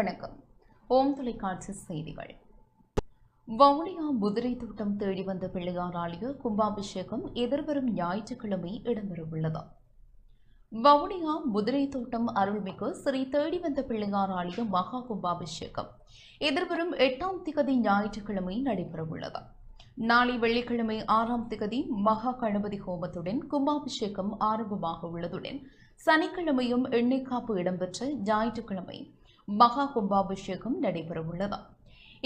வணக்கம். ஓம் தொலைக்காட்சி செய்திகள். வவுனியா முதிரை தோட்டம் தேடி வந்த பிள்ளையார் ஆலய கும்பாபிஷேகம் எதிர்வரும் ஞாயிற்றுக்கிழமை இடம்பெறவுள்ளது. வவுனியா முதிரை தோட்டம் அருள்மிகு ஸ்ரீ தேடி வந்த பிள்ளையார் ஆலய மகா கும்பாபிஷேகம் எதிர்வரும் 8ஆம் திகதி ஞாயிற்றுக்கிழமை நடைபெறவுள்ளது. நாளை வெள்ளிக்கிழமை 6ஆம் திகதி மகா கணபதி ஹோமத்துடன் கும்பாபிஷேகம் ஆரம்பமாக உள்ளதுடன் சனிக்கிழமையும் எண்ணெய் காப்பு இடம்பெற்ற ஞாயிற்றுக்கிழமை மகா கும்பாபிஷேகம் நடைபெறவுள்ளது.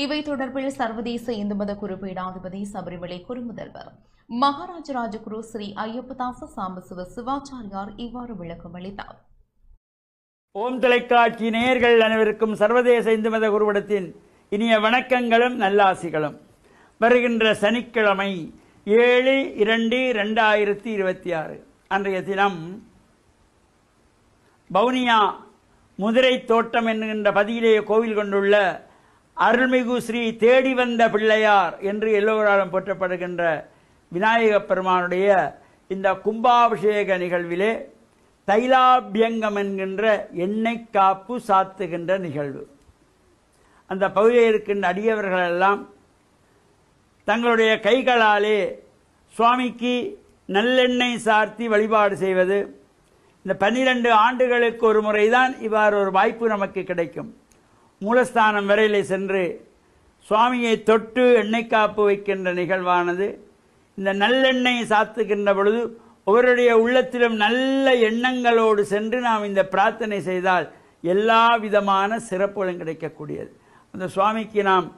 இவை தொடர்பில் சர்வதேச இந்து மத குறிப்பீடாதிபதி சபரிமலை குருமுதல்வர் மகாராஜராஜகுரு ஸ்ரீ ஐயப்பதாச சாம்பசிவ சிவாச்சாரியார் இவ்வாறு விளக்கம் அளித்தார். ஓம் தொலைக்காட்சி நேயர்கள் அனைவருக்கும் சர்வதேச இந்து மத குருவிடத்தின் இனிய வணக்கங்களும் நல்லாசிகளும். வருகின்ற சனிக்கிழமை 7/2/2026 அன்றைய தினம் வவுனியா முதிரை தோட்டம் என்கின்ற பதியிலே கோவில் கொண்டுள்ள அருள்மிகு ஸ்ரீ தேடி வந்த பிள்ளையார் என்று எல்லோராலும் போற்றப்படுகின்ற விநாயகப் பெருமானுடைய இந்த கும்பாபிஷேக நிகழ்விலே தைலாபியங்கம் என்கின்ற எண்ணெய் காப்பு சாத்துகின்ற நிகழ்வு. அந்த பகுதியில் இருக்கின்ற அடியவர்களெல்லாம் தங்களுடைய கைகளாலே சுவாமிக்கு நல்லெண்ணெய் சார்த்தி வழிபாடு செய்வது. இந்த 12 ஆண்டுகளுக்கு ஒரு முறைதான் இவ்வாறு ஒரு வாய்ப்பு நமக்கு கிடைக்கும். மூலஸ்தானம் வரையிலே சென்று சுவாமியை தொட்டு எண்ணெய் காப்பு வைக்கின்ற நிகழ்வானது இந்த நல்லெண்ணெய் சாத்துகின்ற பொழுது ஒவ்வொருடைய உள்ளத்திலும் நல்ல எண்ணங்களோடு சென்று நாம் இந்த பிரார்த்தனை செய்தால் எல்லா விதமான சிறப்புகளும் கிடைக்கக்கூடியது. அந்த சுவாமிக்கு நாம்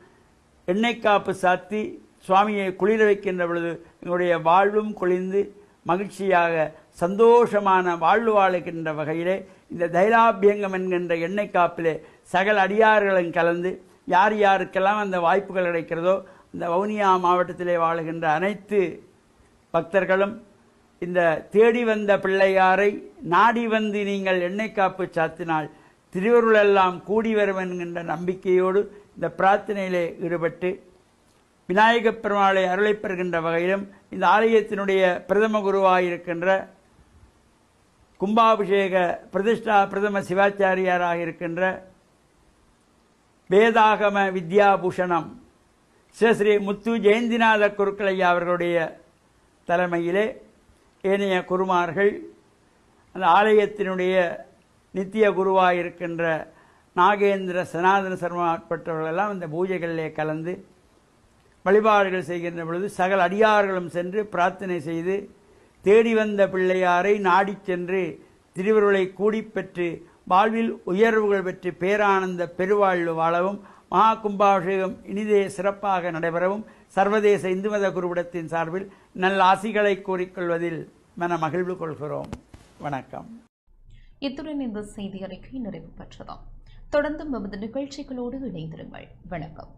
எண்ணெய் காப்பு சாத்தி சுவாமியை குளிர வைக்கின்ற பொழுது எங்களுடைய வாழ்வும் குளிர்ந்து மகிழ்ச்சியாக சந்தோஷமான வாழ்வு வாழுகின்ற வகையிலே இந்த தைலாபியங்கம் என்கின்ற எண்ணெய் காப்பிலே சகல அடியார்களும் கலந்து யார் யாருக்கெல்லாம் அந்த வாய்ப்புகள் கிடைக்கிறதோ இந்த வவுனியா மாவட்டத்திலே வாழுகின்ற அனைத்து பக்தர்களும் இந்த தேடி வந்த பிள்ளையாரை நாடி வந்து நீங்கள் எண்ணெய் காப்பு சாத்தினால் திருவருளெல்லாம் கூடி வரும் என்கின்ற நம்பிக்கையோடு இந்த பிரார்த்தனையிலே ஈடுபட்டு விநாயகப் பெருமாளை அருளை பெறுகின்ற வகையிலும் இந்த ஆலயத்தினுடைய பிரதம குருவாயிருக்கின்ற கும்பாபிஷேக பிரதிஷ்டா பிரதம சிவாச்சாரியாராக இருக்கின்ற வேதாகம வித்யாபூஷணம் ஸ்ரீ முத்து ஜெயந்திநாத குருக்களையா அவர்களுடைய தலைமையிலே ஏனைய குருமார்கள் அந்த ஆலயத்தினுடைய நித்திய குருவாயிருக்கின்ற நாகேந்திர சனாதன சர்மா உட்பட்டவர்களெல்லாம் இந்த பூஜைகளிலே கலந்து வழிபாடுகள் செய்கின்ற பொழுது சகல அடியார்களும் சென்று பிரார்த்தனை செய்து தேடி வந்த பிள்ளையாரை நாடி சென்று திருவருளை கூடிப்பெற்று வாழ்வில் உயர்வுகள் பெற்று பேரானந்த பெருவாழ்வு வாழவும் மகா கும்பாபிஷேகம் இனிதே சிறப்பாக நடைபெறவும் சர்வதேச இந்து மத குருவிடத்தின் சார்பில் நல்ல ஆசிகளை கூறிக்கொள்வதில் மன மகிழ்வு கொள்கிறோம். வணக்கம். இத்துடன் இந்த செய்தி அறிக்கை நிறைவு பெற்றதாம். தொடர்ந்து நமது நிகழ்ச்சிகளோடு இணைந்திருங்கள். வணக்கம்.